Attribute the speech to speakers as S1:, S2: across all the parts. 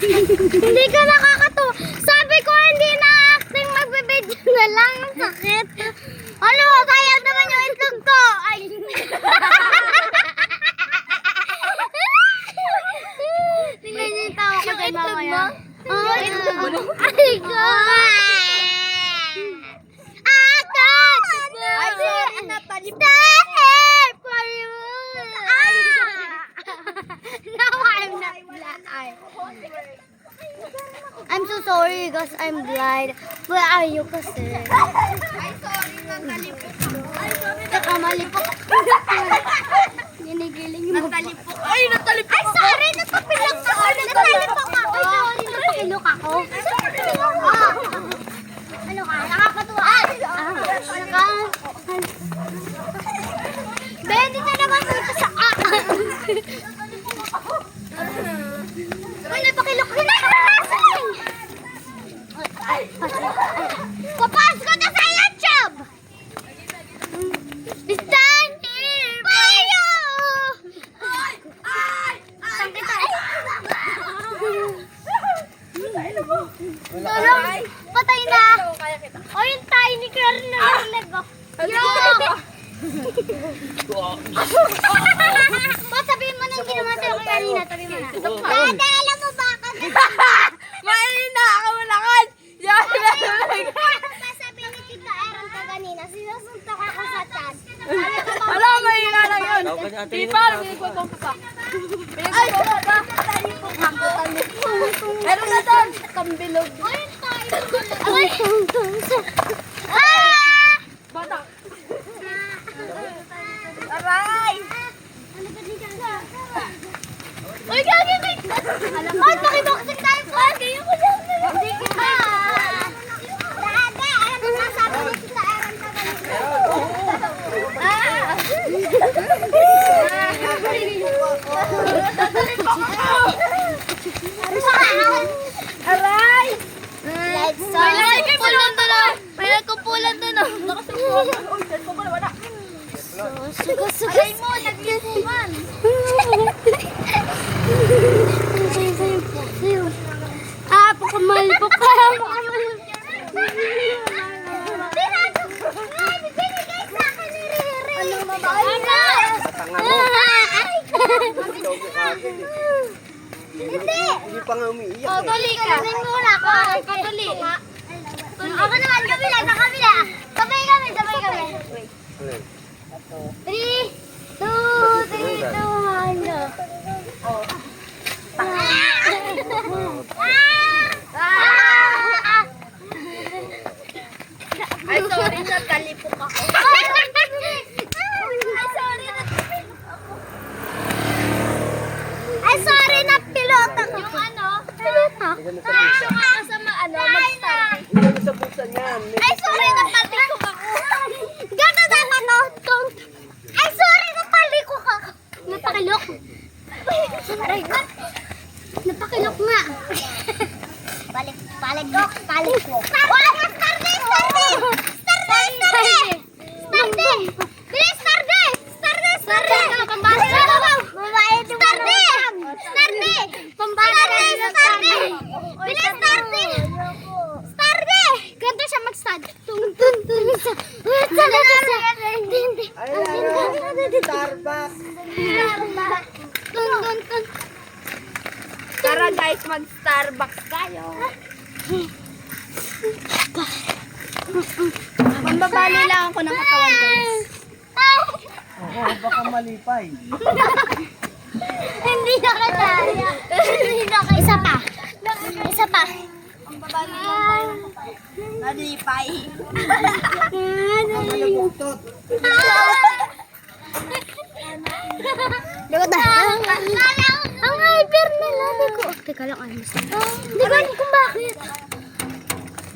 S1: Hindi ka nakakatuwa. Sabi ko hindi na acting, magbibideo na lang. Ang sakit. Ano, kaya naman yung itlog ko. Ay. Tingnan niyo yung tawa ko dyan mamaya. Oh, itlog mo? Ay, ko. Akat! Ay, sorry na talip. Stop for you. Now I'm not blind. I'm so sorry because I'm blind. Where are you kasi?
S2: Ay, sorry, natalipok ako. Ay, sorry,
S1: Nakamalipok. Ginigiling mo.
S2: natalipok. Ay, natalipok
S1: Ay, sorry! Napapilok ako! Natalipok ako! Ay, sorry! Napapilok ako! Ah. Ano ka? Nakakatuwa! Bendy na naman dito sa Ay, napakilok ko na! Papasok ko na sa YouTube! Stand here! Payo! Saan kita? Tulong! Patay na! O yung tayo ni Claire na narinig ko. Yo! Ba't sabihin mo nang ginawa sa'yo ko kanina? Sabihin mo na. Dada, alam mo ba ako?
S2: Mahina ako malakas. Yan na.
S1: Sabi ni Tita Erin ka kanina, sinusuntok ako sa chat.
S2: Alam, mahina lang yun. Di pa, pinagpapang pa. Pinagpapang pa. Meron na doon. Kambilog.
S1: Ay, tayo. Ay, ah!
S2: Bata. Aray!
S1: Ano ba dito? Uy, gagi, wait! Alam mo, makiboxing tayo po! Kayo ko lang! Hindi kita! Dada, alam mo sabi ni Tita Erin ka
S2: Aray!
S1: Let's
S2: May kumpulan doon ah! May nagkumpulan doon ah! Uy, cellphone ko na wala.
S1: Aray mo, nag-iuman! Ah, pakamalipok ka! Binigay sa akin ni Riri! Ano mabahay na? Hindi!
S3: Hindi pa nga umiiyak.
S1: Oh, tuli ka! Muna ako! Tuli! Ako naman, kabila! Sa kabila! Sabay kami! Sabay kami! 3, 2, 3, 2, 1,
S2: Ay, sorry, natalipok ako.
S1: Ay, sorry na Ay, sorry na pilota ko. Yung ano? Pilota?
S2: Yung ako sa mag-start.
S3: Hindi mo sa buksan yan.
S1: Ay, sorry na palikok ako. Gata naman, no? Ay, sorry na palikok ako. Napakilok. Aray ko. Napakilok nga. Palikok. Starde! Bilis, Starde! Bilis, Starde! Ganto siya mag-start.
S3: Starbucks.
S2: Tara guys, mag-Starbucks tayo. Pambabali lang ako ng katawan guys.
S3: Oo, baka malipay.
S1: Hindi na kaya. Isa pa.
S2: Pambabali lang tayo ng katawan. Nalipay.
S3: Malabuktot.
S1: Ang hyper nila. Teka lang, ayos. Hindi ko alam kung bakit.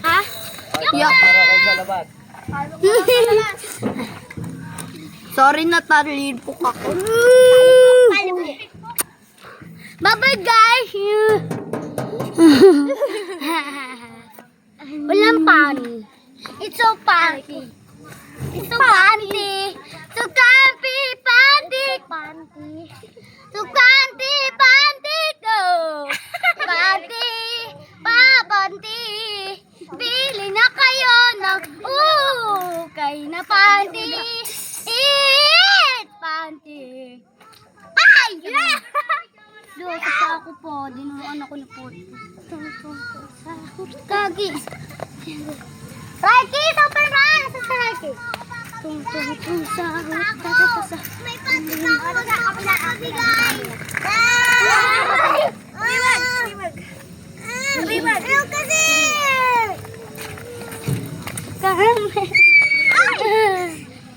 S1: Ha?
S3: Para kayo sa labas.
S2: Sorry, natalipok ako.
S1: Bye-bye, guys! Walang pani. It's so funny. It's so funny. So comfy, panty. So panty, panty, go. Panty, anak ko ni Paul. Kagi. Rocky, Superman! Saan si Rocky? Tung sa sa. May patos ako mag-aabi, guys. Riwag! Ayaw kasi!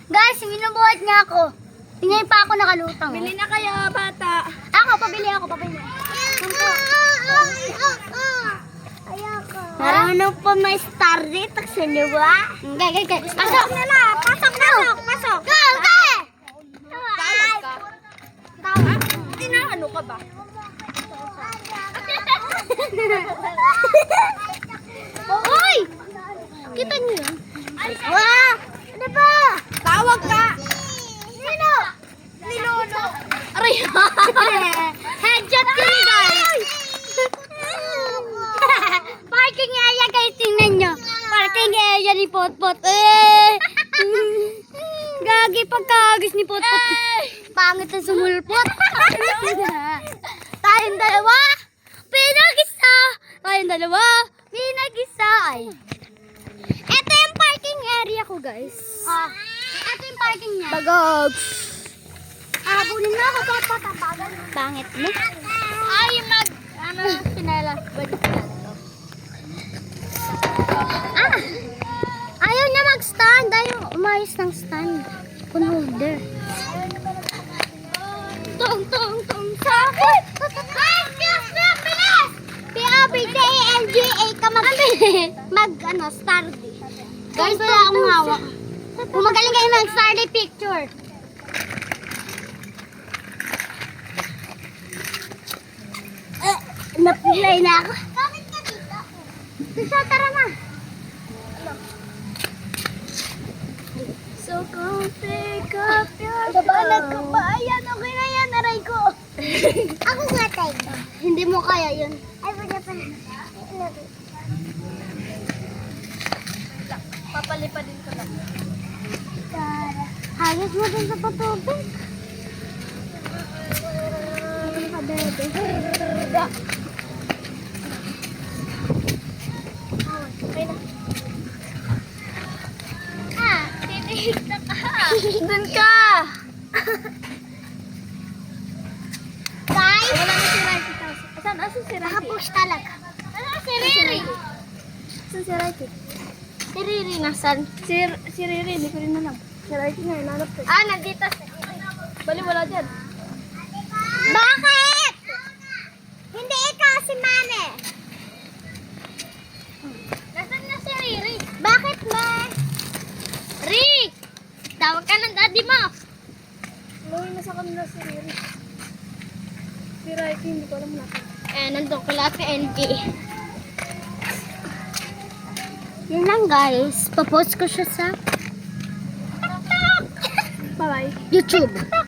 S1: Guys, minubuhat niya ako. Tingnan pa ako nakalutang.
S2: Bili na kayo, bata.
S1: Pabili ako. Marunong po may star dito sa luwa. Pasok na na! Pasok! Go!
S2: Tawag ka.
S1: Tawag.
S2: Inaano ka ba?
S1: Hoy! Kita niyo yun? Wow! Ano ba?
S2: Tawag ka.
S1: Sino?
S2: Nilono.
S1: Aray! Headshot yun, guys! Parking area, guys, tingnan nyo. Parking area ni Potpot. Gagi pagkagis ni Potpot. Pangit na sumulpot. Tayong dalawa, pinag-isa. Ay. Ito yung parking area ko, guys. Ito yung parking niya. Bagog. Abunin mo ako, papatapagan. Pangit mo. Ay, sinelas. Ayaw niya mag-stand. Ayaw umayos ng stand. Phone holder. Tong sakit! Excuse me, bilis! POBJLGA ka Stardy. Guys, wala akong hawak. Kung magaling kayo mag-Stardy picture. Napilay na ako. Bakit ka dito? Dito, tara na. So come pick up your phone. Ka ba? Ayan, okay na yan. Aray ko. Ako nga tayo. Hindi mo kaya yun. Ay, wala pa.
S2: Papalipadin ko lang.
S1: Hayos mo din sa patubig. Ano ka, bebe? Titiis na ka.
S2: Doon ka.
S1: Guys,
S2: Wala na si Ricky. Asan si Ricky?
S1: nakapush talaga. Ano si Riri?
S2: Asan si Ricky?
S1: Si Riri nasan?
S2: Si Riri, hindi ko rin alam. Si Ricky nga, inanap ko.
S1: Nandito si
S2: Bali, wala dyan.
S1: Bakit? Hindi ikaw si Mane. Nasaan na si Riri? Bakit ba? Rick! Tawag ka ng daddy mo.
S2: Luwi na sa kanila si Riri. Si Ricky, hindi ko alam natin.
S1: Nandun ko lahat sa NP. Yan lang, guys. Papost ko siya sa
S2: Bye-bye.
S1: YouTube.